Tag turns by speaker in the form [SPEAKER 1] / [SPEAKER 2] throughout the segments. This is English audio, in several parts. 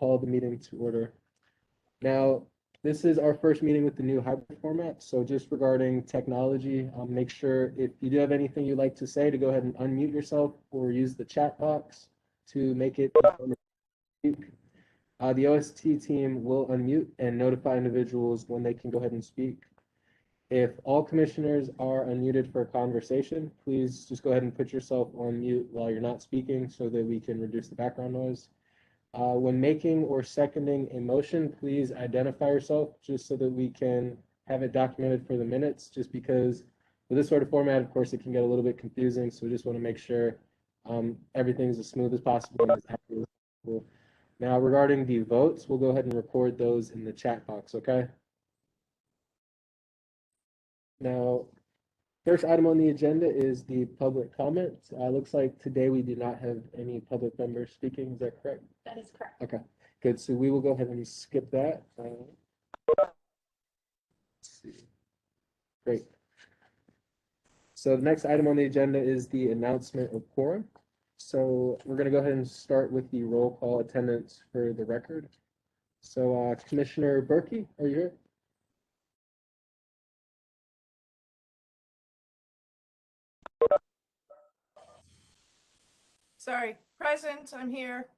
[SPEAKER 1] call the meeting to order. Now, this is our first meeting with the new hybrid format, so just regarding technology, make sure if you do have anything you'd like to say to go ahead and unmute yourself or use the chat box to make it the OST team will unmute and notify individuals when they can go ahead and speak. If all commissioners are unmuted for a conversation, please just go ahead and put yourself on mute while you're not speaking so that we can reduce the background noise. When making or seconding a motion, please identify yourself just so that we can have it documented for the minutes, just because with this sort of format, of course, it can get a little bit confusing. So we just want to make sure everything's as smooth as possible and as accurate as possible. Now, regarding the votes, we'll go ahead and record those in the chat box, okay? Now, first item on the agenda is the public comment. Looks like today we do not have any public members speaking. Is that correct?
[SPEAKER 2] That is correct.
[SPEAKER 1] Okay, good. So we will go ahead and skip that. Let's see. Great. So the next item on the agenda is the announcement of quorum. So we're going to go ahead and start with the roll call attendance for the record. So Commissioner Berkey, are you here?
[SPEAKER 2] Sorry, present, I'm here.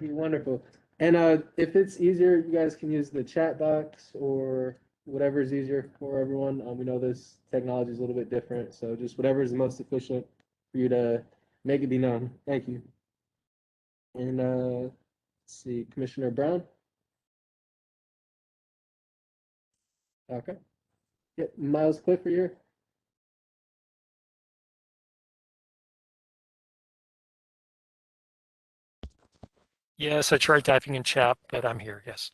[SPEAKER 1] Wonderful. And if it's easier, you guys can use the chat box or whatever is easier for everyone. We know this technology is a little bit different, so just whatever is the most efficient for you to make it be known. Thank you. And let's see, Commissioner Brown. Okay. Yep, Miles Cliff, are you here?
[SPEAKER 3] Yes, I tried typing in chat, but I'm here, yes.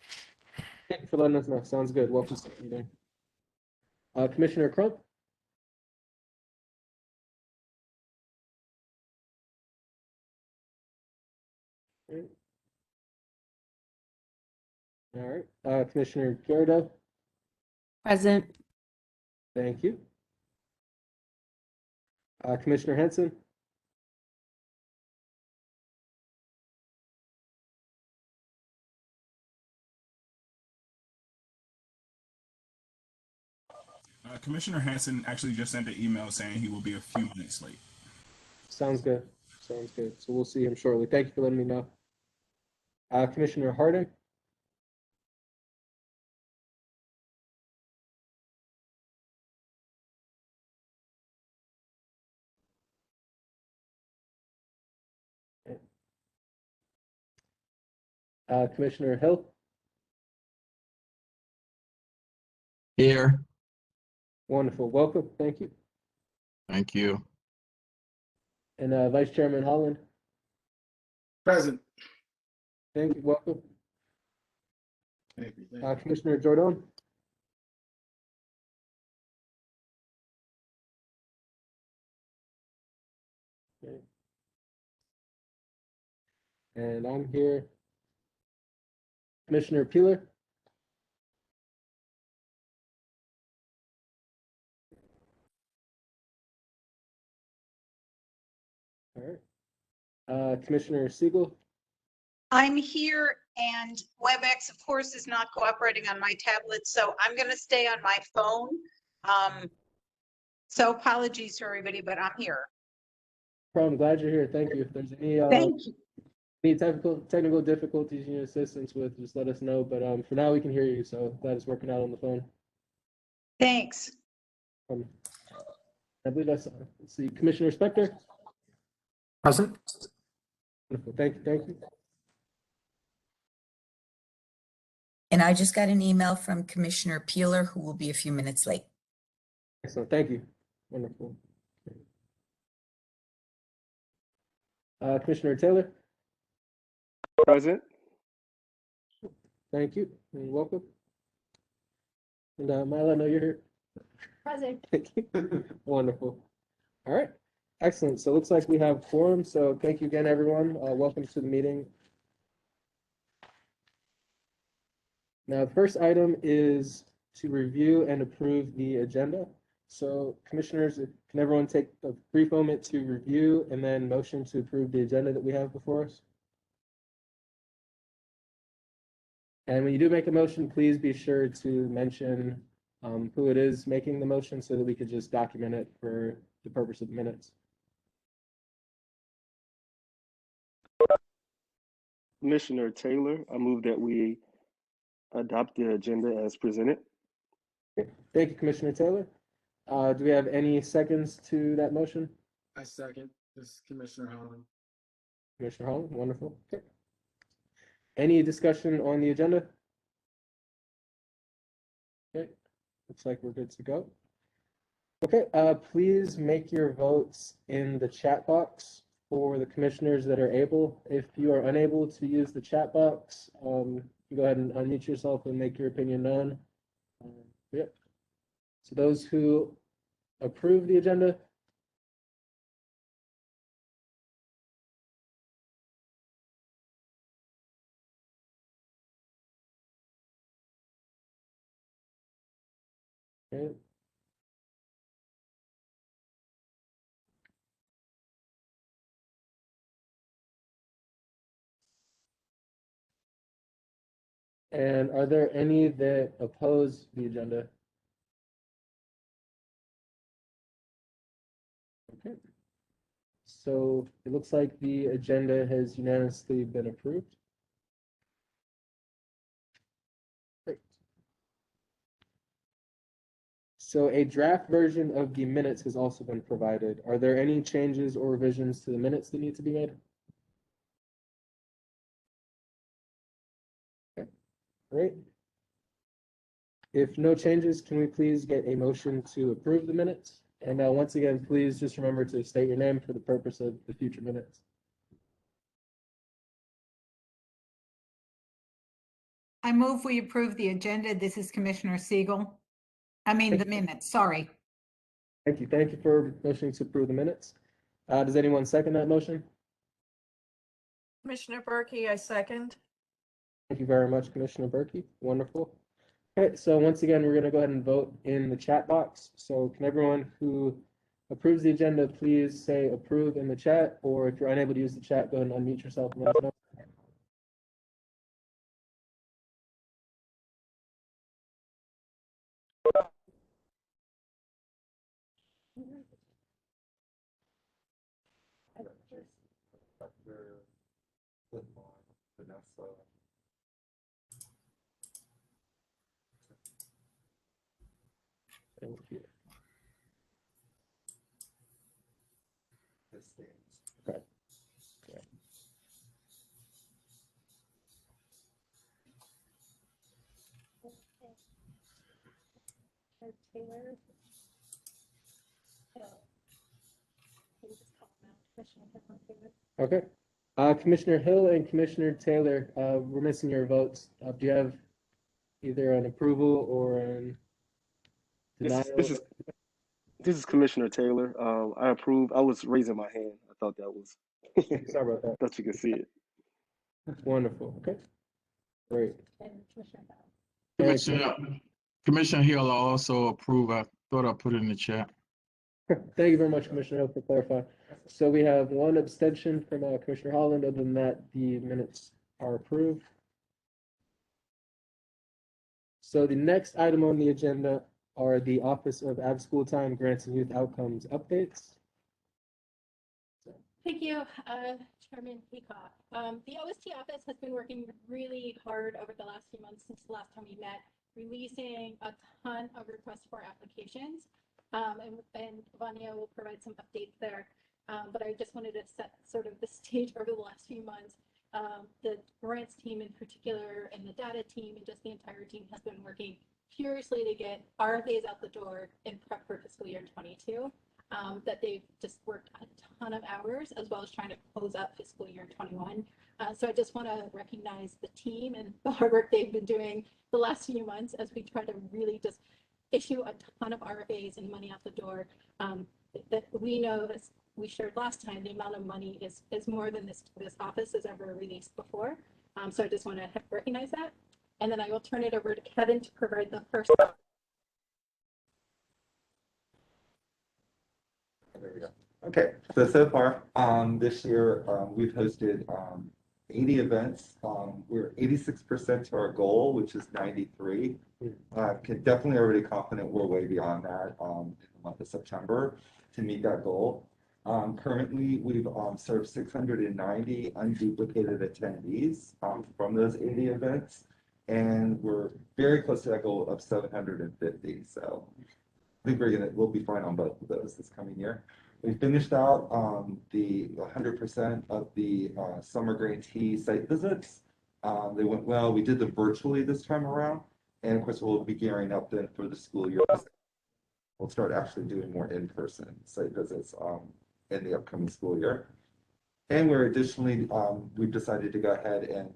[SPEAKER 1] Thank you for letting us know. Sounds good. Welcome to the meeting. Commissioner Crump. All right. Commissioner Garrido.
[SPEAKER 4] Present.
[SPEAKER 1] Thank you. Commissioner Henson.
[SPEAKER 5] Commissioner Hanson actually just sent an email saying he will be a few minutes late.
[SPEAKER 1] Sounds good. Sounds good. So we'll see him shortly. Thank you for letting me know. Commissioner Harding. Commissioner Hill.
[SPEAKER 6] Here.
[SPEAKER 1] Wonderful. Welcome. Thank you.
[SPEAKER 6] Thank you.
[SPEAKER 1] And Vice Chairman Holland.
[SPEAKER 7] Present.
[SPEAKER 1] Thank you. Welcome.
[SPEAKER 7] Thank you.
[SPEAKER 1] Commissioner Jordan. Okay. And I'm here. Commissioner Peeler. All right. Commissioner Siegel.
[SPEAKER 8] I'm here, and WebEx, of course, is not cooperating on my tablet, so I'm going to stay on my phone. So apologies to everybody, but I'm here.
[SPEAKER 1] I'm glad you're here. Thank you. If there's any
[SPEAKER 8] Thank you.
[SPEAKER 1] any technical difficulties you need assistance with, just let us know. But for now, we can hear you. So glad it's working out on the phone.
[SPEAKER 8] Thanks.
[SPEAKER 1] I believe that's. Let's see, Commissioner Spector.
[SPEAKER 3] Present.
[SPEAKER 1] Wonderful. Thank you. Thank you.
[SPEAKER 4] And I just got an email from Commissioner Peeler, who will be a few minutes late.
[SPEAKER 1] Excellent. Thank you. Wonderful. Commissioner Taylor.
[SPEAKER 9] Present.
[SPEAKER 1] Thank you. And welcome. And Mila, I know you're here.
[SPEAKER 2] Present.
[SPEAKER 1] Thank you. Wonderful. All right. Excellent. So it looks like we have quorum. So thank you again, everyone. Welcome to the meeting. Now, the first item is to review and approve the agenda. So commissioners, can everyone take a brief moment to review and then motion to approve the agenda that we have before us? And when you do make a motion, please be sure to mention who it is making the motion so that we could just document it for the purpose of the minutes.
[SPEAKER 9] Commissioner Taylor, I move that we adopt the agenda as presented.
[SPEAKER 1] Thank you, Commissioner Taylor. Do we have any seconds to that motion?
[SPEAKER 7] I second. This is Commissioner Holland.
[SPEAKER 1] Commissioner Holland, wonderful. Okay. Any discussion on the agenda? Okay, looks like we're good to go. Okay, please make your votes in the chat box for the commissioners that are able. If you are unable to use the chat box, you go ahead and unmute yourself and make your opinion known. Yep. So those who approve the agenda. Okay. And are there any that oppose the agenda? Okay. So it looks like the agenda has unanimously been approved. Great. So a draft version of the minutes has also been provided. Are there any changes or revisions to the minutes that need to be made? Okay, great. If no changes, can we please get a motion to approve the minutes? And once again, please just remember to state your name for the purpose of the future minutes.
[SPEAKER 8] I move we approve the agenda. This is Commissioner Siegel. I mean, the minutes, sorry.
[SPEAKER 1] Thank you. Thank you for motioning to approve the minutes. Does anyone second that motion?
[SPEAKER 2] Commissioner Berkey, I second.
[SPEAKER 1] Thank you very much, Commissioner Berkey. Wonderful. Okay, so once again, we're going to go ahead and vote in the chat box. So can everyone who approves the agenda, please say approve in the chat, or if you're unable to use the chat, go ahead and unmute yourself and let us know. Thank you. Okay. Yeah.
[SPEAKER 2] Taylor.
[SPEAKER 1] Okay. Commissioner Hill and Commissioner Taylor, we're missing your votes. Do you have either an approval or an denial?
[SPEAKER 9] This is Commissioner Taylor. I approve. I was raising my hand. I thought that was.
[SPEAKER 1] Sorry about that.
[SPEAKER 9] Thought you could see it.
[SPEAKER 1] Wonderful. Okay. Great.
[SPEAKER 6] Commissioner Hill also approve. I thought I put it in the chat.
[SPEAKER 1] Thank you very much, Commissioner Hill, for clarifying. So we have one abstention from Commissioner Holland. Other than that, the minutes are approved. So the next item on the agenda are the Office of Ag School Time Grants and Youth Outcomes updates.
[SPEAKER 10] Thank you, Chairman Peacock. The OST office has been working really hard over the last few months since the last time we met, releasing a ton of requests for applications. And Vanya will provide some updates there. But I just wanted to set sort of the stage over the last few months. The grants team in particular and the data team and just the entire team has been working furiously to get RFAs out the door in prep for fiscal year 22. That they've just worked a ton of hours as well as trying to close out fiscal year 21. So I just want to recognize the team and the hard work they've been doing the last few months as we try to really just issue a ton of RFAs and money out the door. That we know, as we shared last time, the amount of money is more than this office has ever released before. So I just want to recognize that. And then I will turn it over to Kevin to provide the first.
[SPEAKER 11] There we go. Okay, so far this year we've hosted 80 events. We're 86% to our goal, which is 93. Can definitely already confident we're way beyond that in the month of September to meet that goal. Currently, we've served 690 unduplicated attendees from those 80 events, and we're very close to that goal of 750. So I think we'll be fine on both of those this coming year. We finished out the 100% of the summer grantee site visits. They went well. We did them virtually this time around, and of course we'll be gearing up then for the school year. We'll start actually doing more in-person site visits in the upcoming school year. And we're additionally, we've decided to go ahead and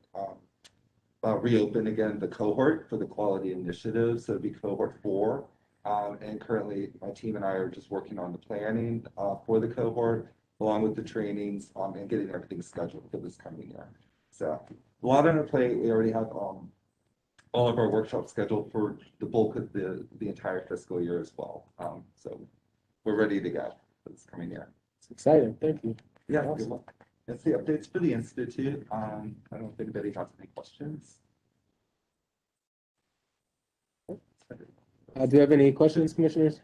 [SPEAKER 11] reopen again the cohort for the quality initiative. So it'd be cohort 4. And currently my team and I are just working on the planning for the cohort, along with the trainings and getting everything scheduled for this coming year. So a lot on our plate. We already have all of our workshops scheduled for the bulk of the entire fiscal year as well. So we're ready to go for this coming year.
[SPEAKER 1] It's exciting. Thank you.
[SPEAKER 11] Yeah,
[SPEAKER 1] Awesome.
[SPEAKER 11] good luck. That's the updates for the Institute. I don't know if anybody has any questions.
[SPEAKER 1] Do you have any questions, commissioners?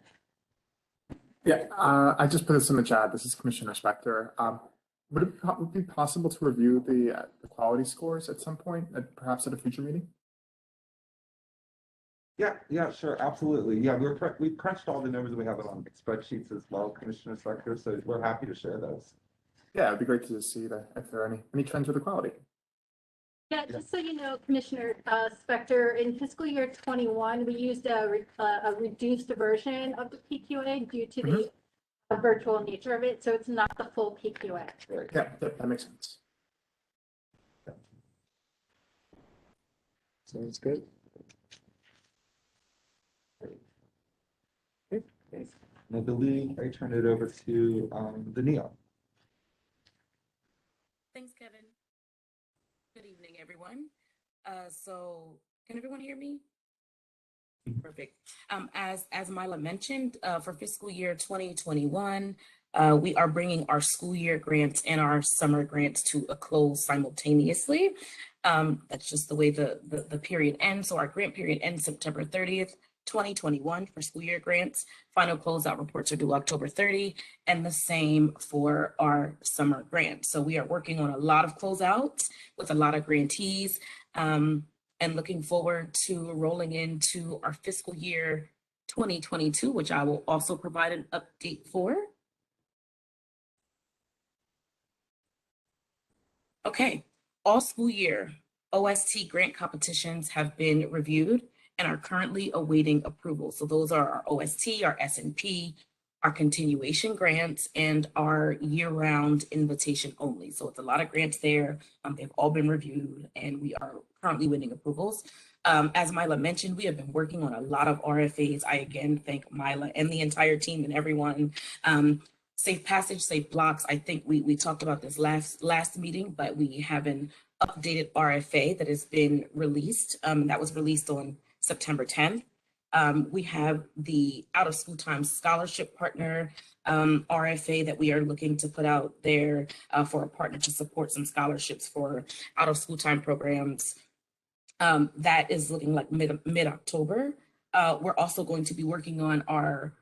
[SPEAKER 7] Yeah, I just put this in the chat. This is Commissioner Spector. Would it be possible to review the quality scores at some point, perhaps at a future meeting?
[SPEAKER 11] Yeah, sure, absolutely. Yeah, we've crunched all the numbers and we have it on spreadsheets as well, Commissioner Spector. So we're happy to share those.
[SPEAKER 7] Yeah, it'd be great to see if there are any trends with the quality.
[SPEAKER 10] Yeah, just so you know, Commissioner Spector, in fiscal year 21, we used a reduced version of the PQA due to the virtual nature of it, so it's not the full PQA.
[SPEAKER 11] Right.
[SPEAKER 7] Yeah, that makes sense.
[SPEAKER 1] Sounds good.
[SPEAKER 11] Okay. And I believe I turn it over to the NEO.
[SPEAKER 12] Thanks, Kevin. Good evening, everyone. So can everyone hear me? Perfect. As Mila mentioned, for fiscal year 2021, we are bringing our school year grants and our summer grants to a close simultaneously. That's just the way the period ends. So our grant period ends September 30th, 2021 for school year grants. Final closeout reports are due October 30, and the same for our summer grants. So we are working on a lot of closeouts with a lot of grantees, and looking forward to rolling into our fiscal year 2022, which I will also provide an update for. Okay, all school year OST grant competitions have been reviewed and are currently awaiting approval. So those are our OST, our S&P, our continuation grants, and our year-round invitation only. So it's a lot of grants there. They've all been reviewed and we are currently winning approvals. As Mila mentioned, we have been working on a lot of RFAs. I again thank Mila and the entire team and everyone. Safe Passage, Safe Blocks. I think we talked about this last meeting, but we have an updated RFA that has been released. That was released on September 10th. We have the out of school time scholarship partner RFA that we are looking to put out there for a partner to support some scholarships for out of school time programs. That is looking like mid-October. We're also going to be working on our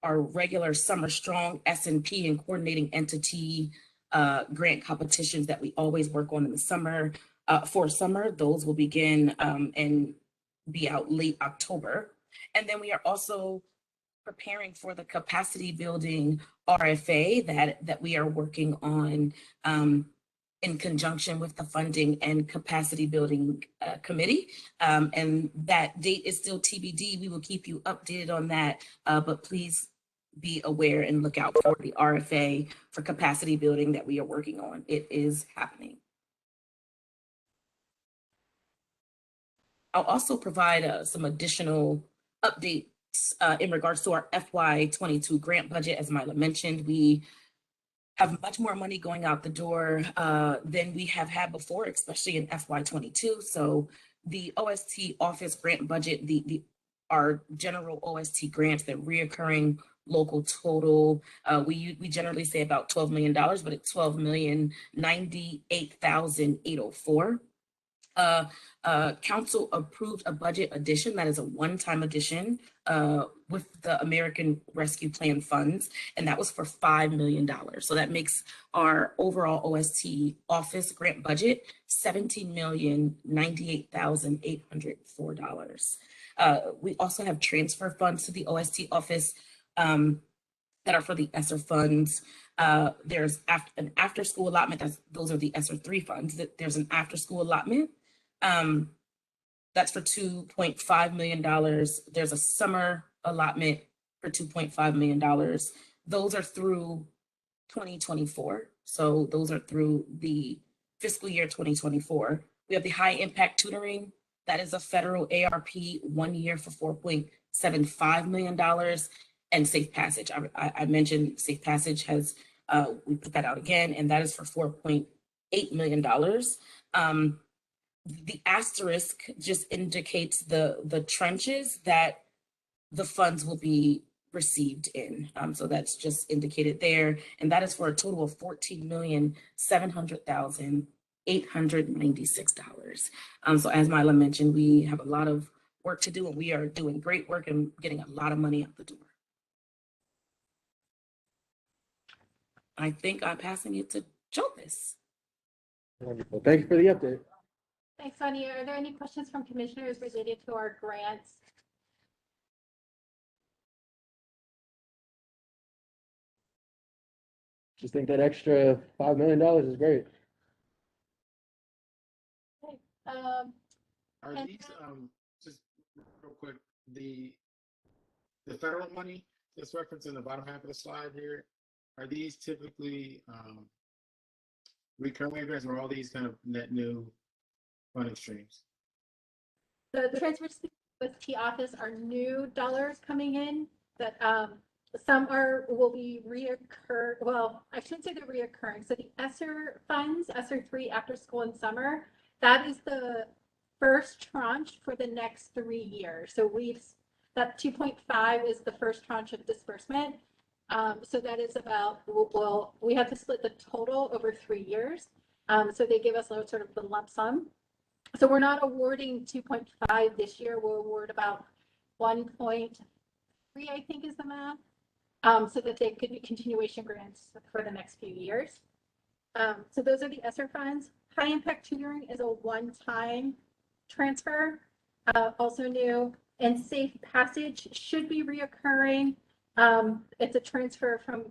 [SPEAKER 12] regular Summer Strong S&P and coordinating entity grant competitions that we always work on in the summer. For summer, those will begin and be out late October. And then we are also preparing for the capacity building RFA that we are working on in conjunction with the funding and capacity building committee. And that date is still TBD. We will keep you updated on that, but please be aware and look out for the RFA for capacity building that we are working on. It is happening. I'll also provide some additional updates in regards to our FY22 grant budget. As Mila mentioned, we have much more money going out the door than we have had before, especially in FY22. So the OST office grant budget, our general OST grants, the reoccurring local total. We generally say about $12 million, but it's $12,098,804. Council approved a budget addition that is a one-time addition with the American Rescue Plan funds, and that was for $5 million. So that makes our overall OST office grant budget $17,098,804. We also have transfer funds to the OST office that are for the ESSER funds. There's an after-school allotment. Those are the ESSER 3 funds. There's an after-school allotment. That's for $2.5 million. There's a summer allotment for $2.5 million. Those are through 2024. So those are through the fiscal year 2024. We have the high impact tutoring. That is a federal ARP 1 year for $4.75 million. And Safe Passage. I mentioned Safe Passage has, we put that out again, and that is for $4.8 million. The asterisk just indicates the trenches that the funds will be received in. So that's just indicated there. And that is for a total of $14,700,896. So as Mila mentioned, we have a lot of work to do, and we are doing great work and getting a lot of money out the door. I think I'm passing it to Jovis.
[SPEAKER 1] Wonderful. Thank you for the update.
[SPEAKER 10] Thanks, Sonia. Are there any questions from commissioners related to our grants?
[SPEAKER 1] Just think that extra $5 million is great.
[SPEAKER 10] Okay.
[SPEAKER 13] Are
[SPEAKER 10] and-
[SPEAKER 13] these just real quick, the federal money that's referenced in the bottom half of the slide here, are these typically recurring grants, or all these kind of net new funding streams?
[SPEAKER 10] The transfer to the OST office are new dollars coming in that some will be reoccur. Well, I shouldn't say they're reoccurring. So the ESSER funds, ESSER 3 after school and summer, that is the first tranche for the next 3 years. So that 2.5 is the first tranche of disbursement. So that is about, well, we have to split the total over 3 years. So they give us a sort of the lump sum. So we're not awarding 2.5 this year. We'll award about 1.3, I think is the math, so that they could be continuation grants for the next few years. So those are the ESSER funds. High impact tutoring is a one-time transfer, also new. And Safe Passage should be reoccurring. It's a transfer from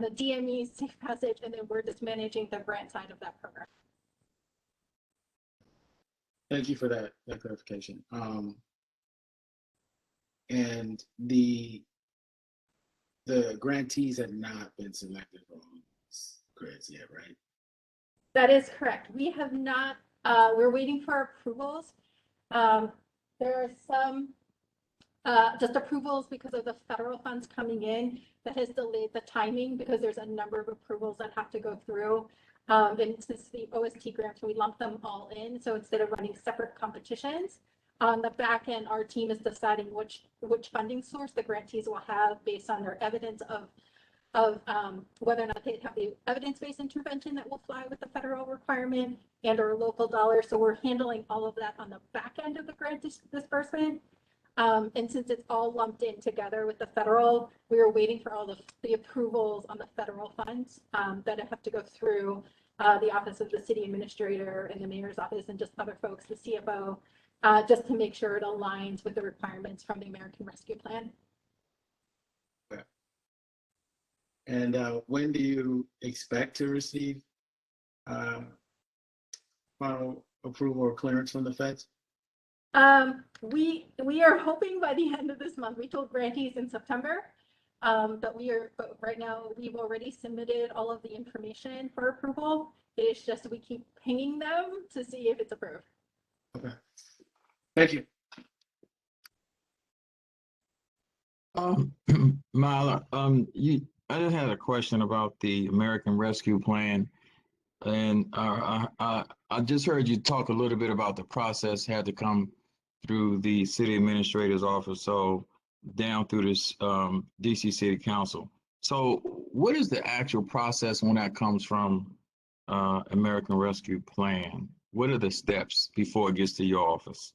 [SPEAKER 10] the DME Safe Passage, and then we're just managing the grant side of that program.
[SPEAKER 13] Thank you for that clarification. And the grantees have not been selected for all these grants yet, right?
[SPEAKER 10] That is correct. We have not, we're waiting for approvals. There are some just approvals because of the federal funds coming in that has delayed the timing because there's a number of approvals that have to go through. And since the OST grants, we lump them all in. So instead of running separate competitions, on the back end, our team is deciding which funding source the grantees will have based on their evidence of whether or not they have the evidence-based intervention that will fly with the federal requirement and or local dollars. So we're handling all of that on the back end of the grant disbursement. And since it's all lumped in together with the federal, we are waiting for all the approvals on the federal funds that have to go through the office of the city administrator and the mayor's office and just other folks, the CFO, just to make sure it aligns with the requirements from the American Rescue Plan.
[SPEAKER 13] Okay. And when do you expect to receive final approval or clearance from the feds?
[SPEAKER 10] We are hoping by the end of this month. We told grantees in September, but right now we've already submitted all of the information for approval. It's just we keep pinging them to see if it's approved.
[SPEAKER 13] Okay. Thank you.
[SPEAKER 6] Mila, I just had a question about the American Rescue Plan, and I just heard you talk a little bit about the process had to come through the city administrator's office. So down through this DC City Council. So what is the actual process when that comes from American Rescue Plan? What are the steps before it gets to your office?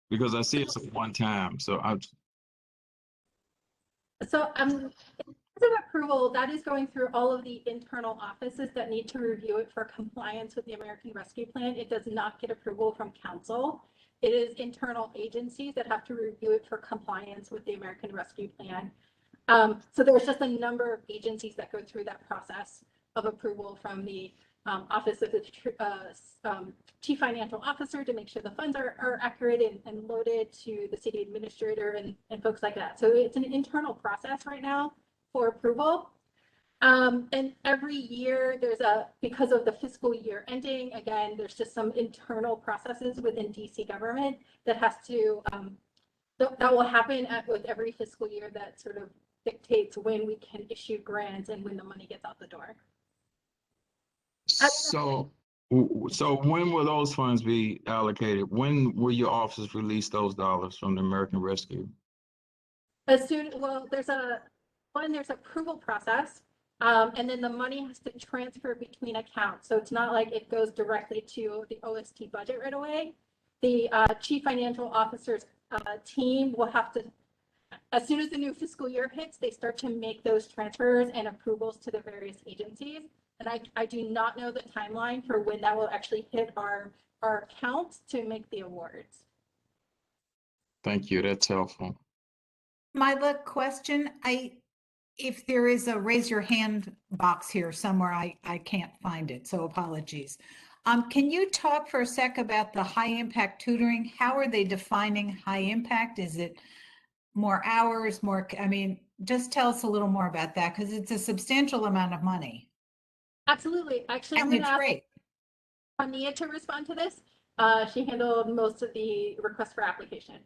[SPEAKER 6] Because I see it's at one time, so
[SPEAKER 10] So of approval, that is going through all of the internal offices that need to review it for compliance with the American Rescue Plan. It does not get approval from council. It is internal agencies that have to review it for compliance with the American Rescue Plan. So there's just a number of agencies that go through that process of approval, from the Office of the Chief Financial Officer to make sure the funds are accurate and loaded, to the city administrator and folks like that. So it's an internal process right now for approval. And every year because of the fiscal year ending, again, there's just some internal processes within DC government that has to, that will happen with every fiscal year, that sort of dictates when we can issue grants and when the money gets out the door.
[SPEAKER 6] so when will those funds be allocated? When will your office release those dollars from the American Rescue?
[SPEAKER 10] Well, there's approval process, and then the money has to transfer between accounts. So it's not like it goes directly to the OST budget right away. The Chief Financial Officer's team will have to, as soon as the new fiscal year hits, they start to make those transfers and approvals to the various agencies. And I do not know the timeline for when that will actually hit our accounts to make the awards.
[SPEAKER 6] Thank you. That's helpful.
[SPEAKER 14] My question, if there is a raise your hand box here somewhere, I can't find it, so apologies. Can you talk for a sec about the high impact tutoring? How are they defining high impact? Is it more hours, just tell us a little more about that, because it's a substantial amount of money.
[SPEAKER 10] Absolutely. Actually, I'm going to ask Ania to respond to this. She handled most of the request for application.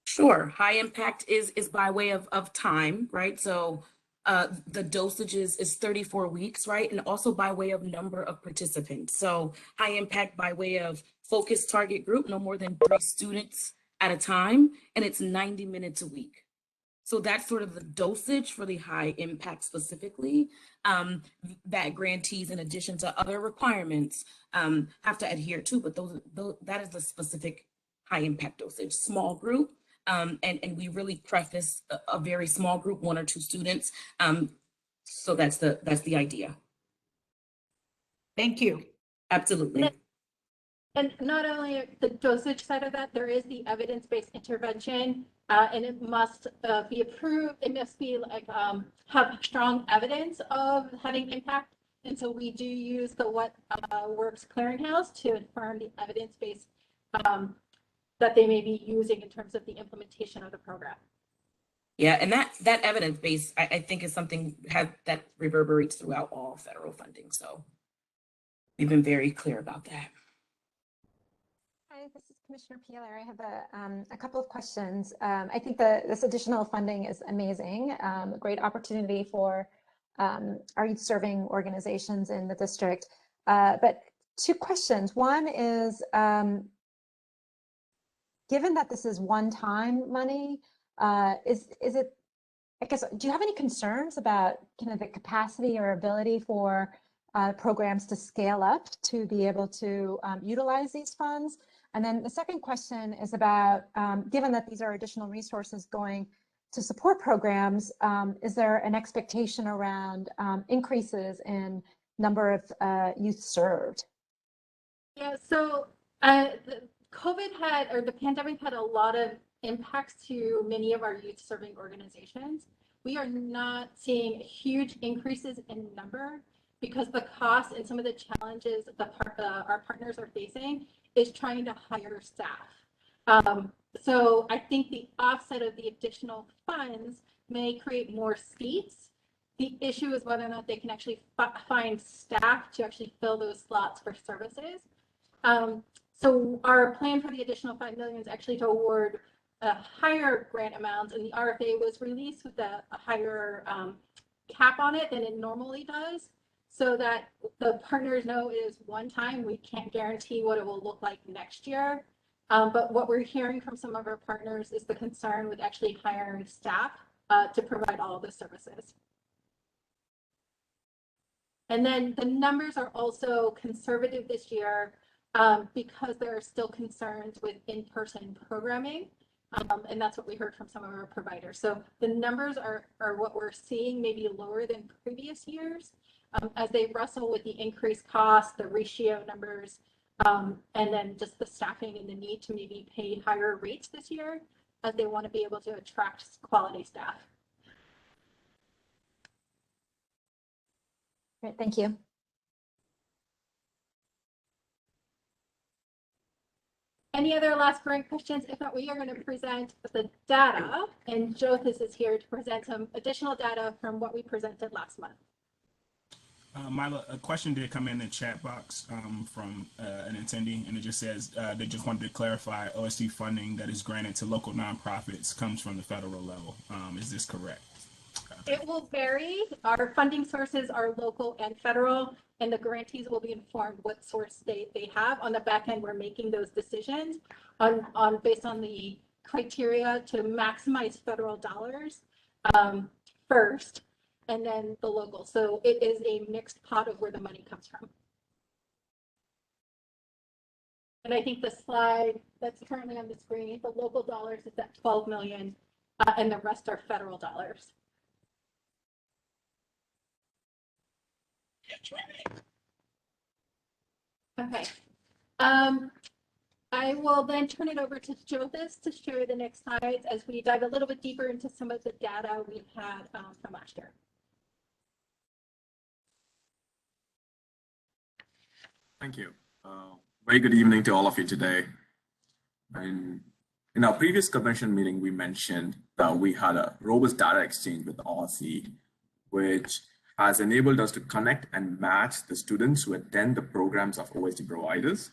[SPEAKER 12] Sure. High impact is by way of time, right? So the dosage is 34 weeks, right? And also by way of number of participants. So high impact by way of focused target group, no more than 3 students at a time, and it's 90 minutes a week. So that's sort of the dosage for the high impact specifically, that grantees, in addition to other requirements, have to adhere to, but that is the specific high impact dosage. Small group, and we really preface a very small group, 1 or 2 students. So that's the idea.
[SPEAKER 14] Thank you.
[SPEAKER 12] Absolutely.
[SPEAKER 10] And not only the dosage side of that, there is the evidence-based intervention, and it must be approved. It must be have strong evidence of having impact. And so we do use the What Works Clearinghouse to affirm the evidence-based that they may be using in terms of the implementation of the program.
[SPEAKER 12] Yeah, and that evidence base, I think, is something that reverberates throughout all federal funding. So we've been very clear about that.
[SPEAKER 15] Hi, this is Commissioner Peeler. I have a couple of questions. I think this additional funding is amazing, a great opportunity for our youth serving organizations in the district. But 2 questions. One is, given that this is one-time money, is it, I guess, do you have any concerns about kind of the capacity or ability for programs to scale up to be able to utilize these funds? And then the second question is about, given that these are additional resources going to support programs, is there an expectation around increases in number of youth served?
[SPEAKER 10] Yeah, so the pandemic had a lot of impacts to many of our youth serving organizations. We are not seeing huge increases in number because the cost and some of the challenges that our partners are facing is trying to hire staff. So I think the offset of the additional funds may create more seats. The issue is whether or not they can actually find staff to actually fill those slots for services. So our plan for the additional $5 million is actually to award higher grant amounts, and the RFA was released with a higher cap on it than it normally does, so that the partners know it is one time. We can't guarantee what it will look like next year. But what we're hearing from some of our partners is the concern with actually hiring staff to provide all of the services. And then the numbers are also conservative this year because there are still concerns with in-person programming. And that's what we heard from some of our providers. So the numbers are what we're seeing, maybe lower than previous years as they wrestle with the increased cost, the ratio numbers, and then just the staffing and the need to maybe pay higher rates this year as they want to be able to attract quality staff.
[SPEAKER 15] Great, thank you.
[SPEAKER 10] Any other last burning questions? If not, we are going to present the data, and Jyotis is here to present some additional data from what we presented last month.
[SPEAKER 5] Mila, a question did come in the chat box from an attendee, and it just says they just wanted to clarify OST funding that is granted to local nonprofits comes from the federal level. Is this correct?
[SPEAKER 10] It will vary. Our funding sources are local and federal, and the grantees will be informed what source they have. On the back end, we're making those decisions based on the criteria to maximize federal dollars first, and then the local. So it is a mixed pot of where the money comes from. And I think the slide that's currently on the screen, the local dollars is at 12 million, and the rest are federal dollars. Okay. I will then turn it over to Jyotis to share the next slides as we dive a little bit deeper into some of the data we've had from last year.
[SPEAKER 16] Thank you. Very good evening to all of you today. And in our previous commission meeting, we mentioned that we had a robust data exchange with OSC, which has enabled us to connect and match the students who attend the programs of OST providers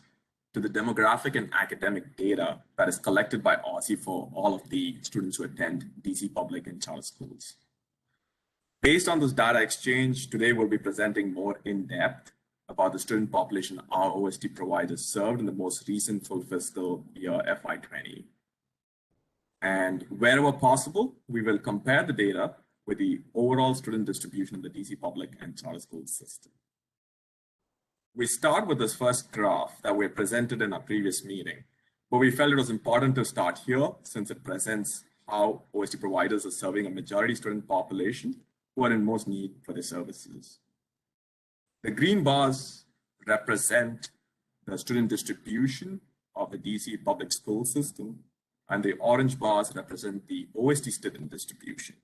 [SPEAKER 16] to the demographic and academic data that is collected by OSC for all of the students who attend DC public and charter schools. Based on this data exchange, today we'll be presenting more in depth about the student population our OST providers served in the most recent full fiscal year FY20. And wherever possible, we will compare the data with the overall student distribution in the DC public and charter school system. We start with this first graph that we presented in our previous meeting, but we felt it was important to start here since it presents how OST providers are serving a majority student population who are in most need for their services. The green bars represent the student distribution of the DC public school system, and the orange bars represent the OST student distribution.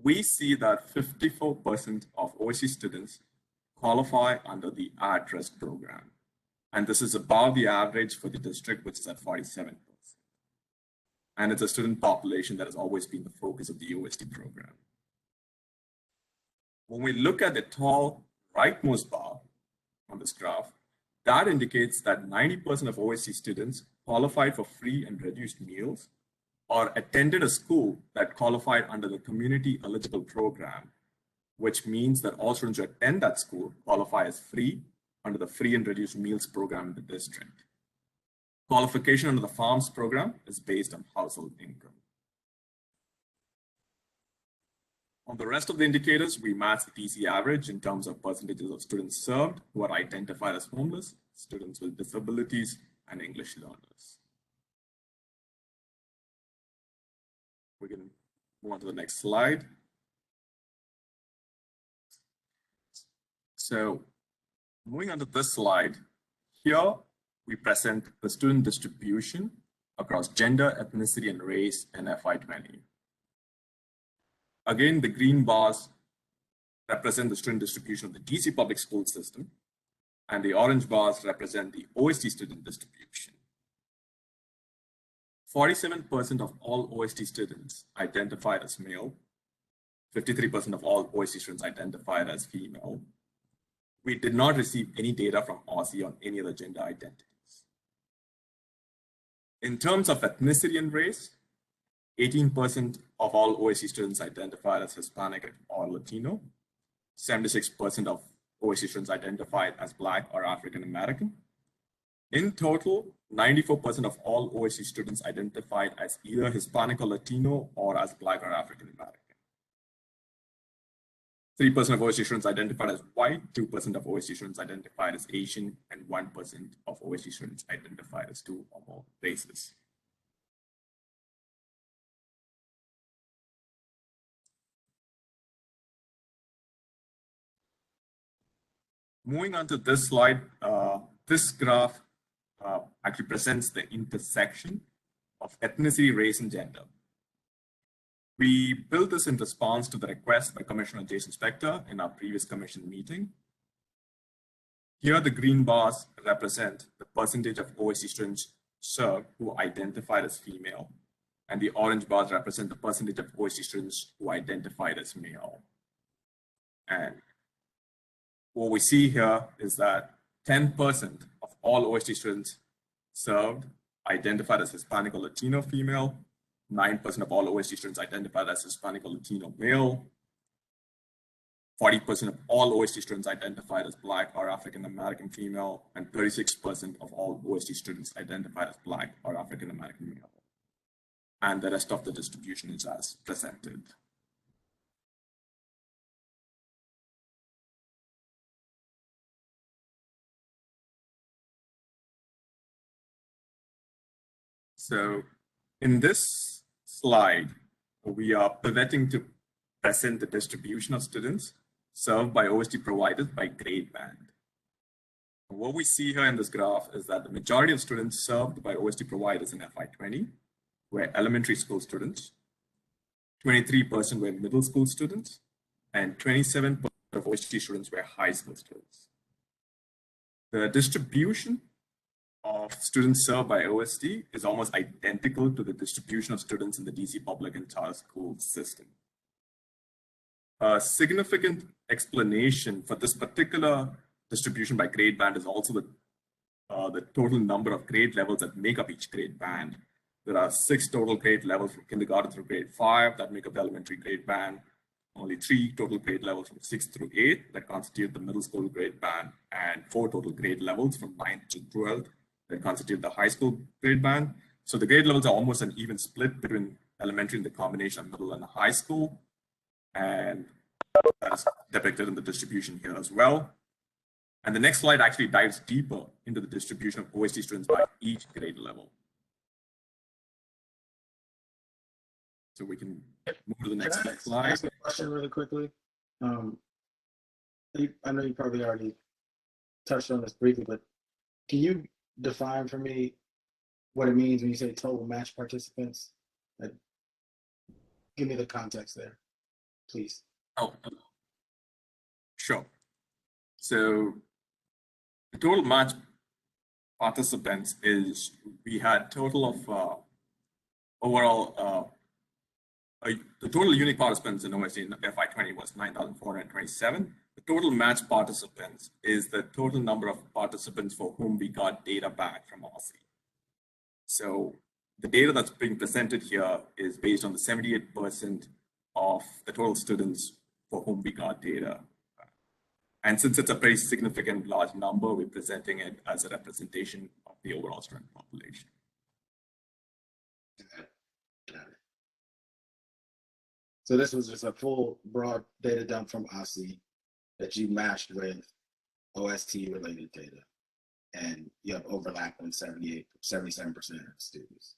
[SPEAKER 16] We see that 54% of OST students qualify under the at-risk program, and this is above the average for the district, which is at 47%. And it's a student population that has always been the focus of the OST program. When we look at the tall rightmost bar on this graph, that indicates that 90% of OST students qualified for free and reduced meals or attended a school that qualified under the community eligible program, which means that all students who attend that school qualify as free under the free and reduced meals program in the district. Qualification under the FARMS program is based on household income. On the rest of the indicators, we match the DC average in terms of percentages of students served who are identified as homeless, students with disabilities, and English learners. We can move on to the next slide. So moving on to this slide, here we present the student distribution across gender, ethnicity, and race in FY20. Again, the green bars represent the student distribution of the DC public school system, and the orange bars represent the OST student distribution. 47% of all OST students identified as male, 53% of all OST students identified as female. We did not receive any data from OSC on any other gender identities. In terms of ethnicity and race, 18% of all OSC students identified as Hispanic or Latino, 76% of OSC students identified as Black or African American, In total, 94% of all OST students identified as either Hispanic or Latino or as Black or African American. 3% of OST students identified as white, 2% of OST students identified as Asian, and 1% of OST students identified as 2 or more races. Moving on to this slide, this graph actually presents the intersection of ethnicity, race, and gender. We built this in response to the request by Commissioner Jason Spector in our previous commission meeting. Here, the green bars represent the percentage of OST students served who identified as female, and the orange bars represent the percentage of OST students who identified as male. And what we see here is that 10% of all OST students served identified as Hispanic or Latino female, 9% of all OST students identified as Hispanic or Latino male, 40% of all OST students identified as Black or African American female, and 36% of all OST students identified as Black or African American male. And the rest of the distribution is as presented. So in this slide, we are pivoting to present the distribution of students served by OST providers by grade band. What we see here in this graph is that the majority of students served by OST providers in FY20 were elementary school students, 23% were middle school students, and 27% of OST students were high school students. The distribution of students served by OST is almost identical to the distribution of students in the DC public and charter school system. A significant explanation for this particular distribution by grade band is also the total number of grade levels that make up each grade band. There are 6 total grade levels from kindergarten through grade 5 that make up the elementary grade band, only 3 total grade levels from 6 through 8 that constitute the middle school grade band, and 4 total grade levels from 9th to 12th that constitute the high school grade band. So the grade levels are almost an even split between elementary and the combination of middle and high school. And that is depicted in the distribution here as well. And the next slide actually dives deeper into the distribution of OST students by each grade level. So we can move to the next slide.
[SPEAKER 13] Ask a question really quickly. I know you probably already touched on this briefly, but can you define for me what it means when you say total match participants? Give me the context there, please.
[SPEAKER 16] Oh, sure. So the total match participants is, we had total of overall, the total unique participants in OST in FY20 was 9,427. The total match participants is the total number of participants for whom we got data back from OST. So the data that's being presented here is based on the 78% of the total students for whom we got data. And since it's a very significant large number, we're presenting it as a representation of the overall student population.
[SPEAKER 13] So this was just a full broad data dump from OSI that you matched with OST related data. And you have overlap on 77% of students.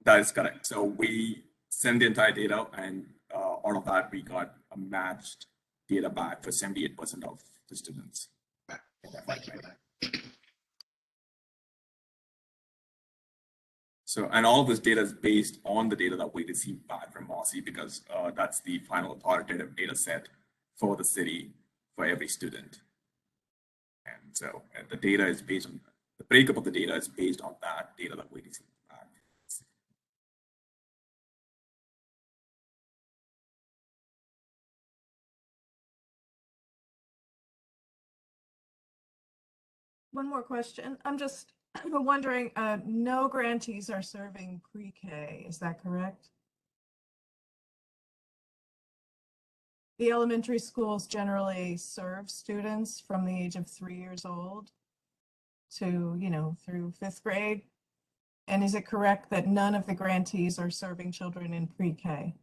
[SPEAKER 16] That is correct. So we send the entire data, and out of that, we got a matched data back for 78% of the students.
[SPEAKER 13] Thank you for that.
[SPEAKER 16] So, and all of this data is based on the data that we received back from OSI, because that's the final authoritative data set for the city for every student. And so the data is based on, the breakup of the data is based on that data that we received back.
[SPEAKER 2] One more question. I'm just wondering, no grantees are serving pre-K, is that correct? The elementary schools generally serve students from the age of 3 years old. to, through fifth grade? And is it correct that none of the grantees are serving children in pre-K?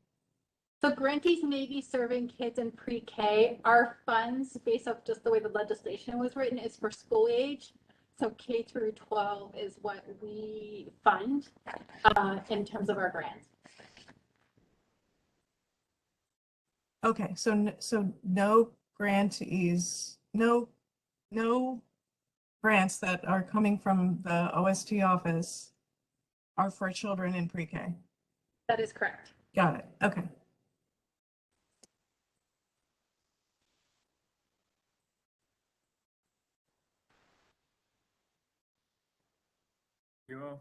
[SPEAKER 10] So grantees may be serving kids in pre-K. Our funds, based off just the way the legislation was written, is for school age. So K through 12 is what we fund in terms of our grants.
[SPEAKER 2] Okay, so no grantees, no grants that are coming from the OST office are for children in pre-K.
[SPEAKER 10] That is correct.
[SPEAKER 2] Got it. Okay.
[SPEAKER 16] Here,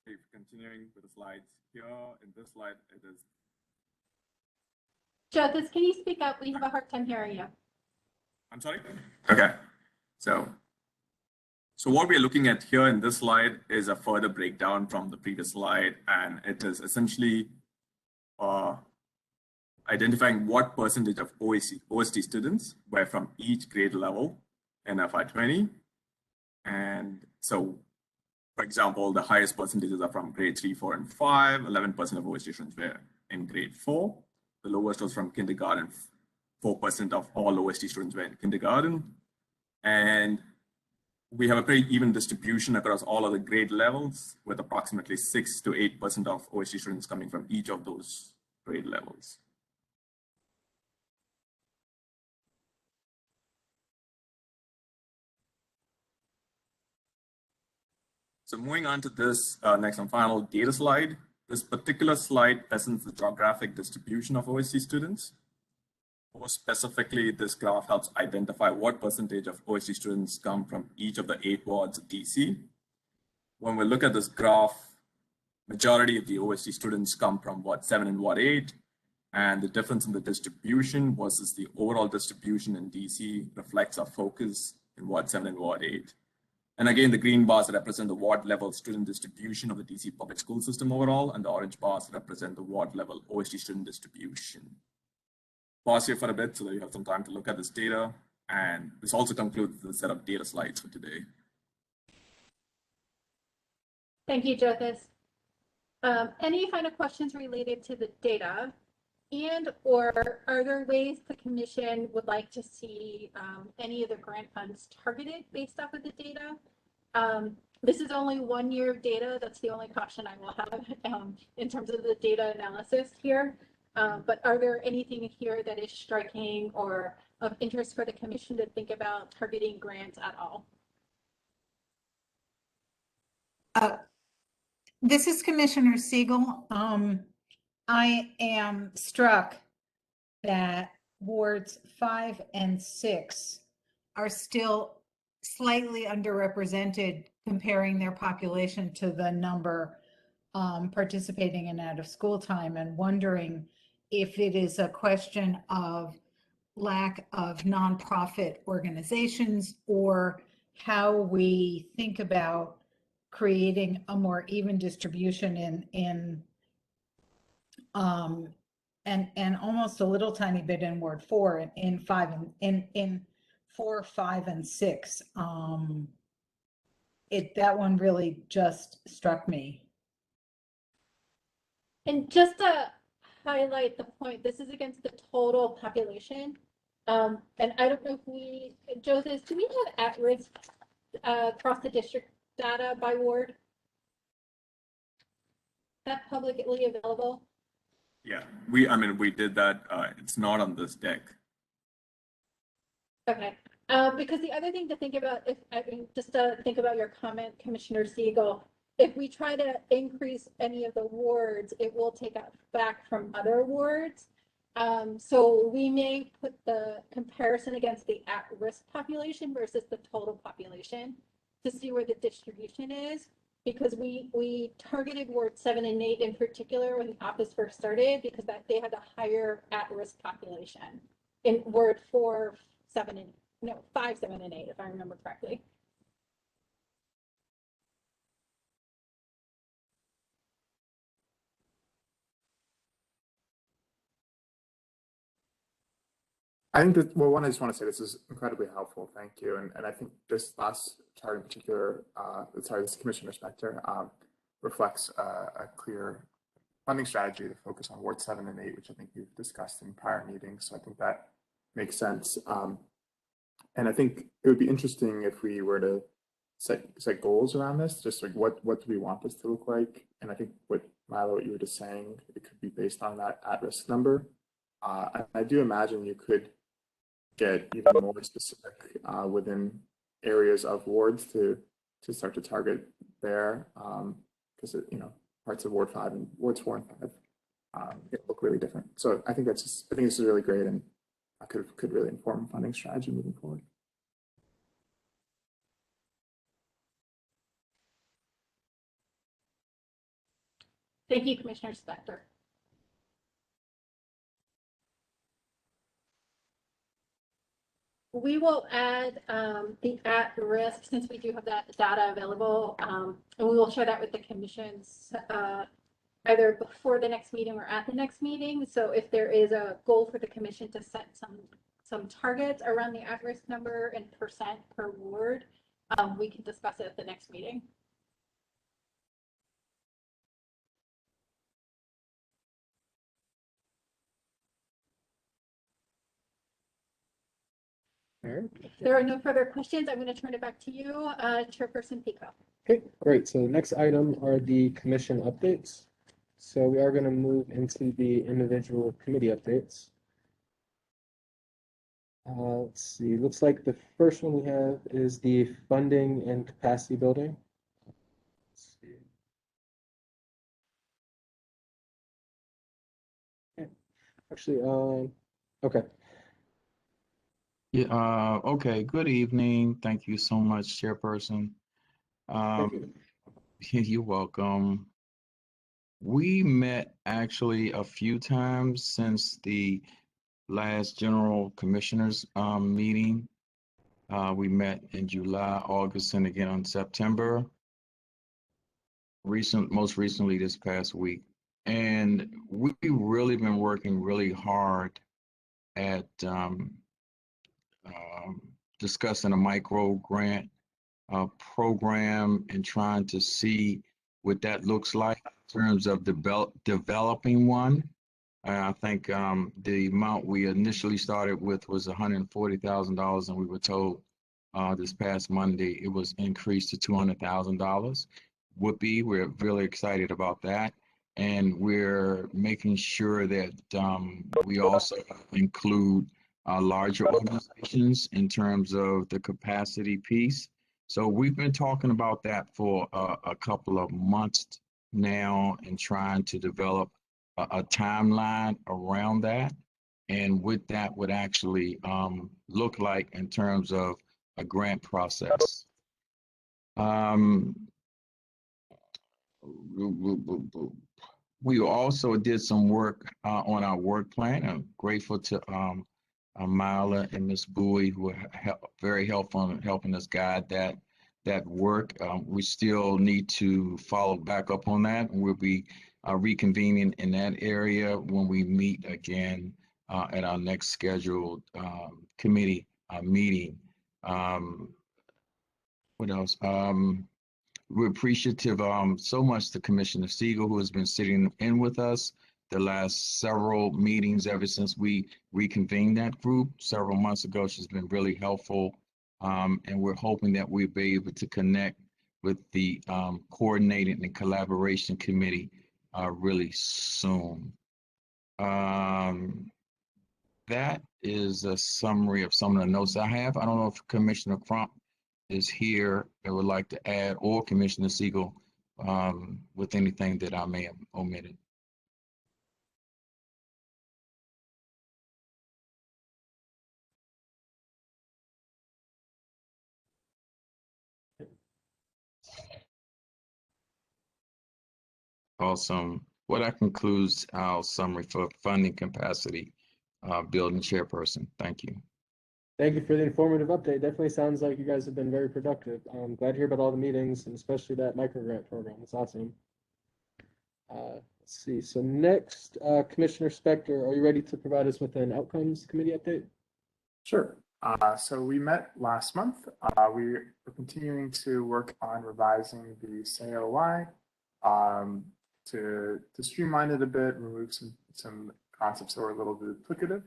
[SPEAKER 16] if continuing with the slides, here in this slide, it is.
[SPEAKER 10] Joseph, can you speak up? We have a hard time hearing you.
[SPEAKER 16] I'm sorry? Okay. So what we're looking at here in this slide is a further breakdown from the previous slide, and it is essentially identifying what percentage of OST students were from each grade level in FY20. And so, for example, the highest percentages are from grade 3, 4, and 5. 11% of OST students were in grade 4. The lowest was from kindergarten. 4% of all OST students were in kindergarten. And we have a pretty even distribution across all of the grade levels, with approximately 6 to 8% of OST students coming from each of those grade levels. So moving on to this next and final data slide. This particular slide presents the geographic distribution of OST students. More specifically, this graph helps identify what percentage of OST students come from each of the 8 wards of DC. When we look at this graph, majority of the OST students come from Ward 7 and Ward 8, and the difference in the distribution versus the overall distribution in DC reflects our focus in Ward 7 and Ward 8. And again, the green bars represent the ward level student distribution of the DC public school system overall, and the orange bars represent the ward level OST student distribution. Pause here for a bit so that you have some time to look at this data. And this also concludes the set of data slides for today.
[SPEAKER 10] Thank you, Joseph. Any final questions related to the data? And or are there ways the commission would like to see any of the grant funds targeted based off of the data? This is only 1 year of data. That's the only caution I will have in terms of the data analysis here. But are there anything here that is striking or of interest for the commission to think about targeting grants at all?
[SPEAKER 14] This is Commissioner Siegel. I am struck that wards 5 and 6 are still slightly underrepresented comparing their population to the number participating in out of school time, and wondering if it is a question of lack of nonprofit organizations or how we think about creating a more even distribution and almost a little tiny bit in Ward 4 in 5 and in 4, 5, and 6. That one really just struck me.
[SPEAKER 10] And just to highlight the point, this is against the total population. And I don't know if Joseph, do we have at-risk across the district data by ward? That publicly available?
[SPEAKER 16] Yeah, we did that. It's not on this deck.
[SPEAKER 10] Okay. Because the other thing to think about, just to think about your comment, Commissioner Siegel, if we try to increase any of the wards, it will take us back from other wards. So we may put the comparison against the at-risk population versus the total population to see where the distribution is, because we targeted Ward 7 and 8 in particular when the office first started, because they had a higher at-risk population in Ward 4, 7, and 5, 7, and 8, if I remember correctly.
[SPEAKER 7] I think that, well, one, I just want to say this is incredibly helpful. Thank you. And I think this last chart in particular, this Commissioner Spector, reflects a clear funding strategy to focus on Ward 7 and 8, which I think we've discussed in prior meetings. So I think that makes sense. And I think it would be interesting if we were to set goals around this, just like what do we want this to look like? And I think what Milo, what you were just saying, it could be based on that at-risk number. I do imagine you could get even more specific within areas of wards to start to target there, because parts of Ward 5 and Wards 4 and 5 look really different. So I think this is really great, and could really inform funding strategy moving forward.
[SPEAKER 10] Thank you, Commissioner Spector. We will add the at-risk, since we do have that data available, and we will share that with the commissions either before the next meeting or at the next meeting. So if there is a goal for the commission to set some targets around the at-risk number and percent per ward, we can discuss it at the next meeting. If there are no further questions, I'm going to turn it back to you, Chairperson Peacock.
[SPEAKER 1] Okay, great. So the next item are the commission updates. So we are going to move into the individual committee updates. Let's see, looks like the first one we have is the funding and capacity building. Let's see. Okay. Actually, okay.
[SPEAKER 6] Yeah, okay, good evening. Thank you so much, Chairperson.
[SPEAKER 1] Thank you.
[SPEAKER 6] You're welcome. We met actually a few times since the last General Commissioners meeting. We met in July, August, and again on September. Most recently this past week. And we've really been working really hard at discussing a micro grant program and trying to see what that looks like in terms of developing one. I think the amount we initially started with was $140,000, and we were told this past Monday it was increased to $200,000. We're really excited about that. And we're making sure that we also include larger organizations in terms of the capacity piece. So we've been talking about that for a couple of months now and trying to develop a timeline around that and what that would actually look like in terms of a grant process. We also did some work on our work plan. I'm grateful to Myla and Ms. Bowie, who were very helpful in helping us guide that work. We still need to follow back up on that, and we'll be reconvening in that area when we meet again at our next scheduled committee meeting. What else? We're appreciative so much to Commissioner Siegel, who has been sitting in with us the last several meetings ever since we reconvened that group several months ago. She's been really helpful, and we're hoping that we'll be able to connect with the coordinating and collaboration committee really soon. That is a summary of some of the notes I have. I don't know if Commissioner Crump is here that would like to add, or Commissioner Siegel with anything that I may have omitted. Awesome. Well, that concludes our summary for funding capacity building, Chairperson. Thank you.
[SPEAKER 1] Thank you for the informative update. Definitely sounds like you guys have been very productive. I'm glad to hear about all the meetings and especially that micro grant program. It's awesome. Let's see. So next, Commissioner Spector, are you ready to provide us with an outcomes committee update?
[SPEAKER 7] Sure. So we met last month. We are continuing to work on revising the SAOY to streamline it a bit, remove some concepts that were a little bit duplicative.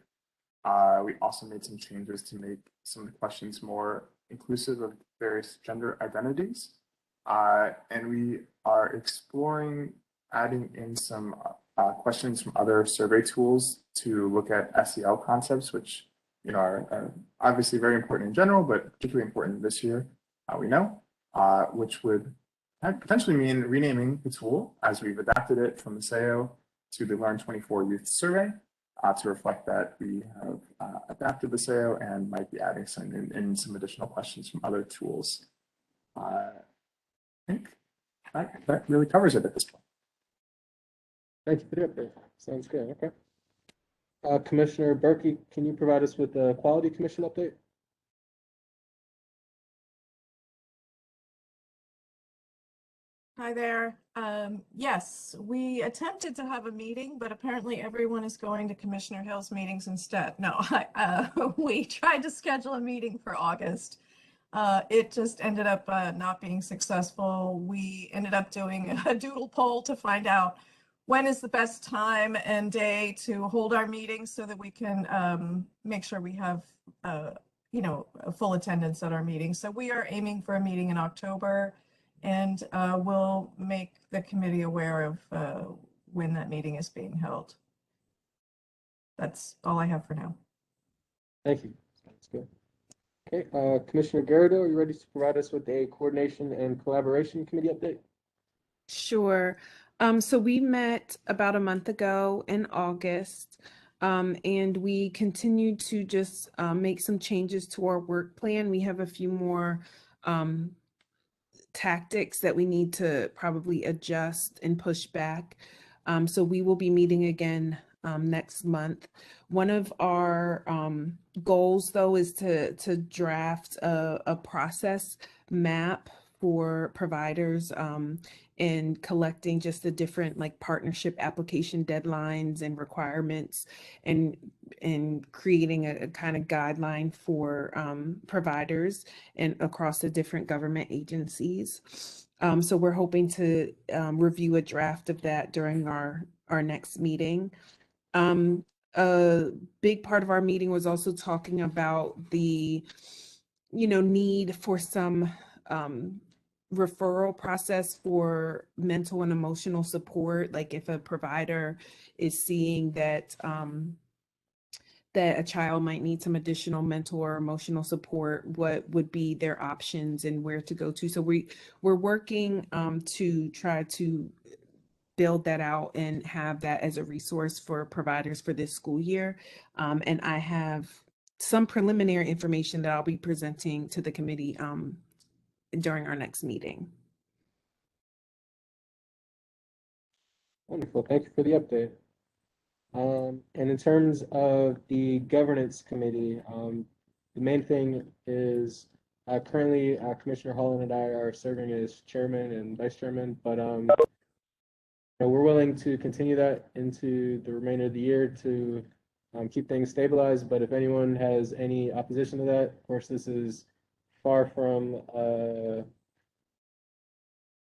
[SPEAKER 7] We also made some changes to make some of the questions more inclusive of various gender identities. And we are exploring adding in some questions from other survey tools to look at SEL concepts, which are obviously very important in general, but particularly important this year, we know, which would potentially mean renaming the tool as we've adapted it from the SAO to the Learn 24 Youth Survey to reflect that we have adapted the SAO and might be adding some additional questions from other tools. I think that really covers it at this point.
[SPEAKER 1] Thank you for the update. Sounds good. Okay. Commissioner Berkey, can you provide us with a Quality Commission update?
[SPEAKER 2] Hi there. Yes, we attempted to have a meeting, but apparently everyone is going to Commissioner Hill's meetings instead. No, we tried to schedule a meeting for August. It just ended up not being successful. We ended up doing a doodle poll to find out when is the best time and day to hold our meetings so that we can make sure we have a full attendance at our meetings. So we are aiming for a meeting in October, and we'll make the committee aware of when that meeting is being held. That's all I have for now.
[SPEAKER 1] Thank you. Sounds good. Okay, Commissioner Garrido, are you ready to provide us with a Coordination and Collaboration Committee update?
[SPEAKER 17] Sure. So we met about a month ago in August, and we continued to just make some changes to our work plan. We have a few more tactics that we need to probably adjust and push back. So we will be meeting again next month. One of our goals, though, is to draft a process map for providers in collecting just the different partnership application deadlines and requirements, and creating a kind of guideline for providers and across the different government agencies. So we're hoping to review a draft of that during our next meeting. A big part of our meeting was also talking about the need for some referral process for mental and emotional support. Like if a provider is seeing that that a child might need some additional mental or emotional support, what would be their options and where to go to. So we're working to try to build that out and have that as a resource for providers for this school year. And I have some preliminary information that I'll be presenting to the committee during our next meeting.
[SPEAKER 1] Wonderful. Thank you for the update. And in terms of the governance committee, the main thing is currently Commissioner Holland and I are serving as chairman and vice chairman, but we're willing to continue that into the remainder of the year to keep things stabilized. But if anyone has any opposition to that, of course, this is far from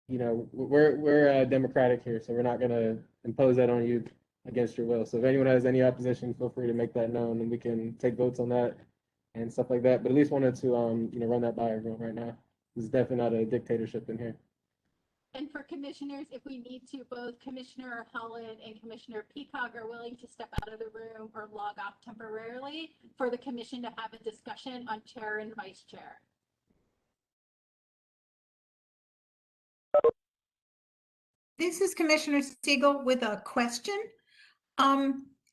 [SPEAKER 1] we're democratic here, so we're not going to impose that on you against your will. So if anyone has any opposition, feel free to make that known, and we can take votes on that and stuff like that. But at least wanted to run that by everyone right now. This is definitely not a dictatorship in here.
[SPEAKER 10] And for commissioners, if we need to, both Commissioner Holland and Commissioner Peacock are willing to step out of the room or log off temporarily for the commission to have a discussion on chair and vice chair.
[SPEAKER 14] This is Commissioner Siegel with a question.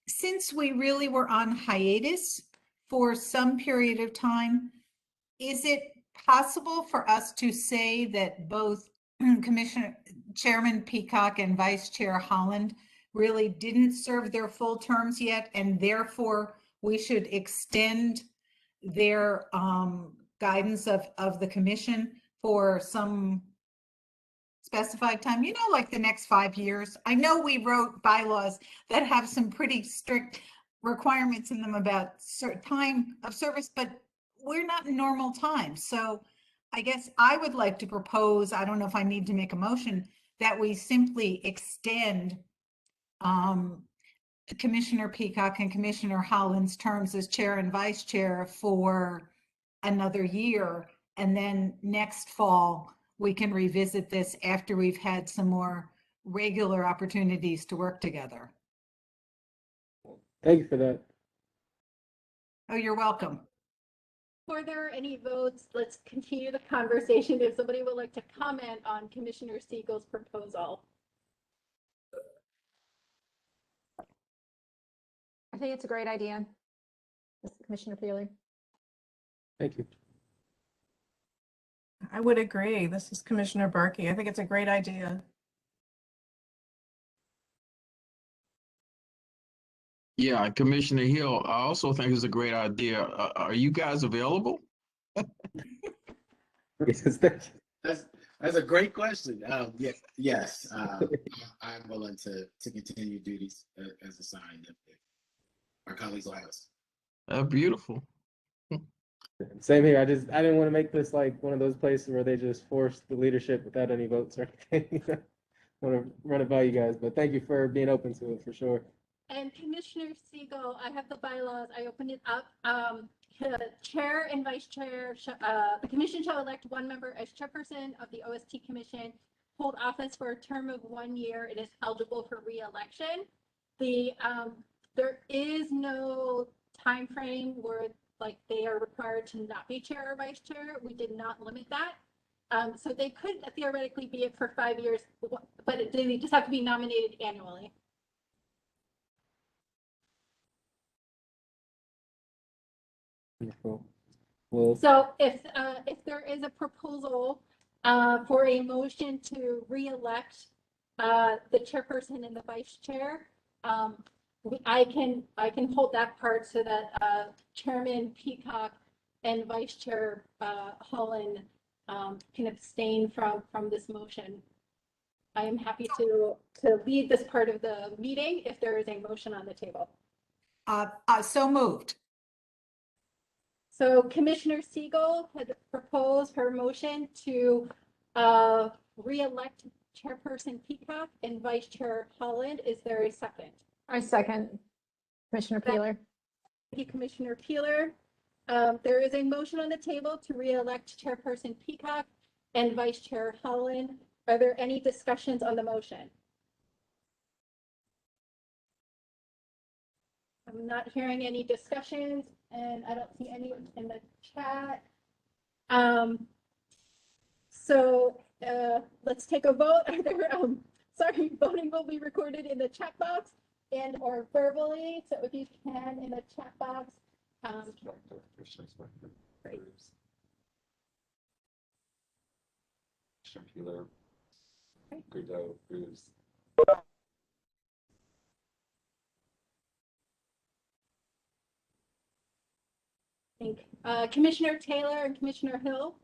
[SPEAKER 14] Since we really were on hiatus for some period of time, is it possible for us to say that both Chairman Peacock and Vice Chair Holland really didn't serve their full terms yet, and therefore we should extend their guidance of the commission for some specified time, like the next 5 years? I know we wrote bylaws that have some pretty strict requirements in them about certain time of service, but we're not in normal times. So I guess I would like to propose, I don't know if I need to make a motion, that we simply extend Commissioner Peacock and Commissioner Holland's terms as chair and vice chair for another year. And then next fall, we can revisit this after we've had some more regular opportunities to work together.
[SPEAKER 1] Thank you for that.
[SPEAKER 14] Oh, you're welcome.
[SPEAKER 10] Before there are any votes, let's continue the conversation. If somebody would like to comment on Commissioner Siegel's proposal.
[SPEAKER 15] I think it's a great idea. Commissioner Peeler.
[SPEAKER 1] Thank you.
[SPEAKER 2] I would agree. This is Commissioner Berkey. I think it's a great idea.
[SPEAKER 6] Yeah, Commissioner Hill, I also think it's a great idea. Are you guys available?
[SPEAKER 13] That's a great question. Yes, I'm willing to continue duties as assigned if our colleagues allow us.
[SPEAKER 6] Beautiful.
[SPEAKER 1] Same here. I didn't want to make this like one of those places where they just force the leadership without any votes or anything. I want to run it by you guys, but thank you for being open to it for sure.
[SPEAKER 10] And Commissioner Siegel, I have the bylaws. I opened it up. The chair and vice chair, the commission shall elect one member as chairperson of the OST Commission, hold office for a term of 1 year, and is eligible for re-election. There is no time frame where like they are required to not be chair or vice chair. We did not limit that. So they could theoretically be it for 5 years, but they just have to be nominated annually.
[SPEAKER 1] Wonderful. Well,
[SPEAKER 10] So if there is a proposal for a motion to re-elect the chairperson and the vice chair, I can hold that part so that Chairman Peacock and Vice Chair Holland can abstain from this motion. I am happy to lead this part of the meeting if there is a motion on the table.
[SPEAKER 14] So moved.
[SPEAKER 10] So Commissioner Siegel had proposed her motion to re-elect Chairperson Peacock and Vice Chair Holland. Is there a second?
[SPEAKER 15] I second. Commissioner Peeler.
[SPEAKER 10] Thank you, Commissioner Peeler. There is a motion on the table to re-elect Chairperson Peacock and Vice Chair Holland. Are there any discussions on the motion? I'm not hearing any discussions, and I don't see any in the chat. So let's take a vote. Sorry, voting will be recorded in the chat box and or verbally. So if you can in the chat box. Great.
[SPEAKER 11] Peeler, Guido, Cruz.
[SPEAKER 10] Thank Commissioner Taylor and Commissioner Hill.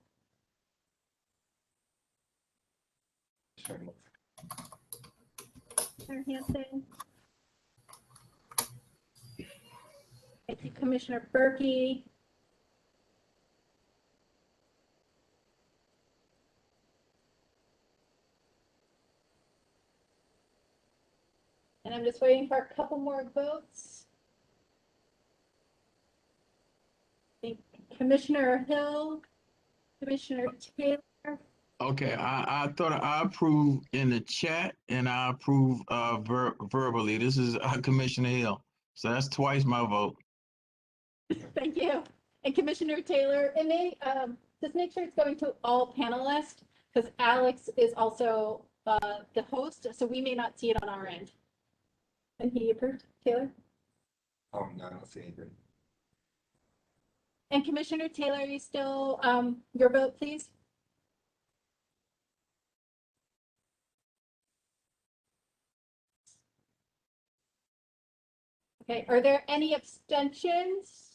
[SPEAKER 10] Commissioner Hanson. Thank you, Commissioner Berkey. And I'm just waiting for a couple more votes. Thank Commissioner Hill, Commissioner Taylor.
[SPEAKER 6] Okay, I thought I approve in the chat and I approve verbally. This is Commissioner Hill. So that's twice my vote.
[SPEAKER 10] Thank you. And Commissioner Taylor, and just make sure it's going to all panelists because Alex is also the host, so we may not see it on our end. And he approved, Taylor?
[SPEAKER 11] Oh, no, I don't see anything.
[SPEAKER 10] And Commissioner Taylor, you still, your vote, please? Okay, are there any abstentions?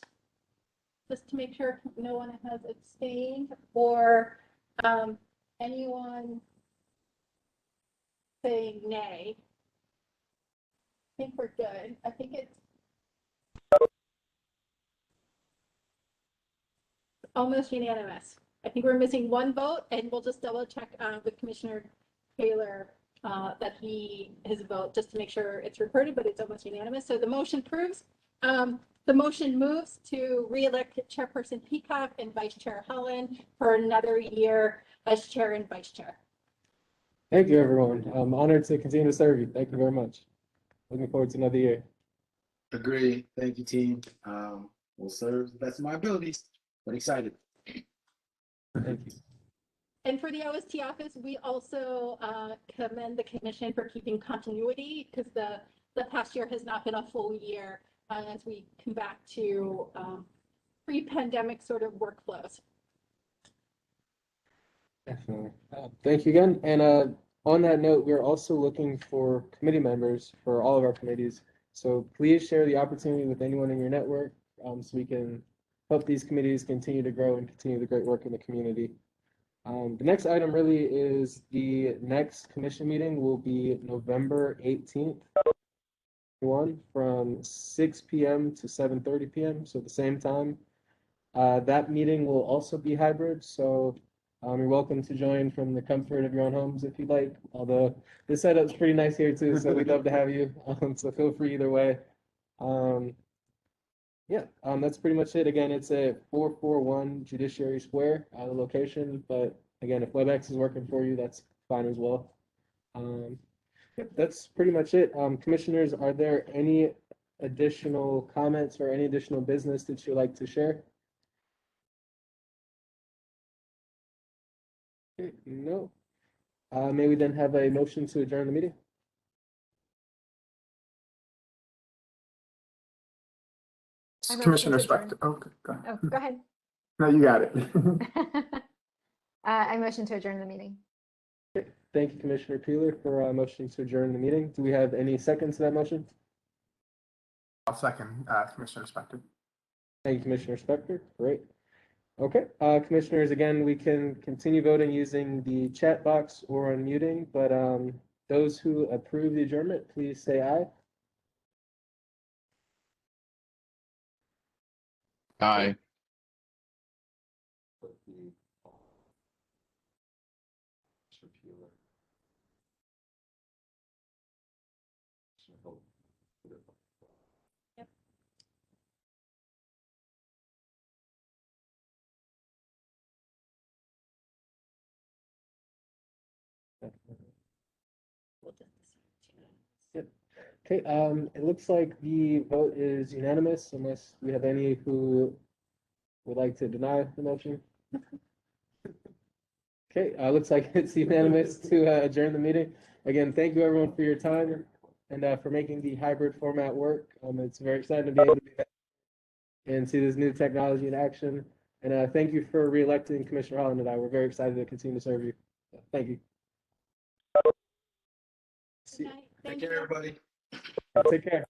[SPEAKER 10] Just to make sure no one has abstained or anyone saying nay. I think we're good. I think it's Almost unanimous. I think we're missing one vote, and we'll just double check with Commissioner Taylor that his vote, just to make sure it's recorded, but it's almost unanimous. So the motion proves. The motion moves to re-elect Chairperson Peacock and Vice Chair Holland for another year as Chair and Vice Chair.
[SPEAKER 1] Thank you, everyone. I'm honored to continue to serve you. Thank you very much. Looking forward to another year.
[SPEAKER 13] Agree. Thank you, team. Will serve to the best of my abilities, but excited.
[SPEAKER 1] Thank you.
[SPEAKER 10] And for the OST office, we also commend the commission for keeping continuity, because the past year has not been a full year as we come back to pre-pandemic sort of workflows.
[SPEAKER 1] Definitely. Thank you again. And on that note, we're also looking for committee members for all of our committees. So please share the opportunity with anyone in your network so we can help these committees continue to grow and continue the great work in the community. The next item really is the next commission meeting will be November 18th, from 6 p.m. to 7:30 p.m. So at the same time. That meeting will also be hybrid, so you're welcome to join from the comfort of your own homes if you'd like. Although the setup's pretty nice here too, so we'd love to have you. So feel free either way. That's pretty much it. Again, it's a 441 Judiciary Square, the location. But again, if WebEx is working for you, that's fine as well. That's pretty much it. Commissioners, are there any additional comments or any additional business that you'd like to share? Okay, no. May we then have a motion to adjourn the meeting?
[SPEAKER 15] I motion
[SPEAKER 7] Commissioner
[SPEAKER 15] to adjourn.
[SPEAKER 7] Spector. Oh, go ahead.
[SPEAKER 15] Oh, go ahead.
[SPEAKER 7] No, you got it.
[SPEAKER 15] I motion to adjourn the meeting.
[SPEAKER 1] Thank you, Commissioner Peeler, for motion to adjourn the meeting. Do we have any seconds to that motion?
[SPEAKER 7] I'll second Commissioner Spector.
[SPEAKER 1] Thank you, Commissioner Spector. Great. Okay, commissioners, again, we can continue voting using the chat box or unmuting, but those who approve the adjournment, please say aye.
[SPEAKER 6] Aye.
[SPEAKER 1] Yep. Okay, it looks like the vote is unanimous unless we have any who would like to deny the motion. Okay, looks like it's unanimous to adjourn the meeting. Again, thank you everyone for your time and for making the hybrid format work. It's very exciting to be able to do that and see this new technology in action. And thank you for re-electing Commissioner Holland and I. We're very excited to continue to serve you. Thank you.
[SPEAKER 10] Good night. Thank
[SPEAKER 13] Take care, everybody.
[SPEAKER 1] Take care.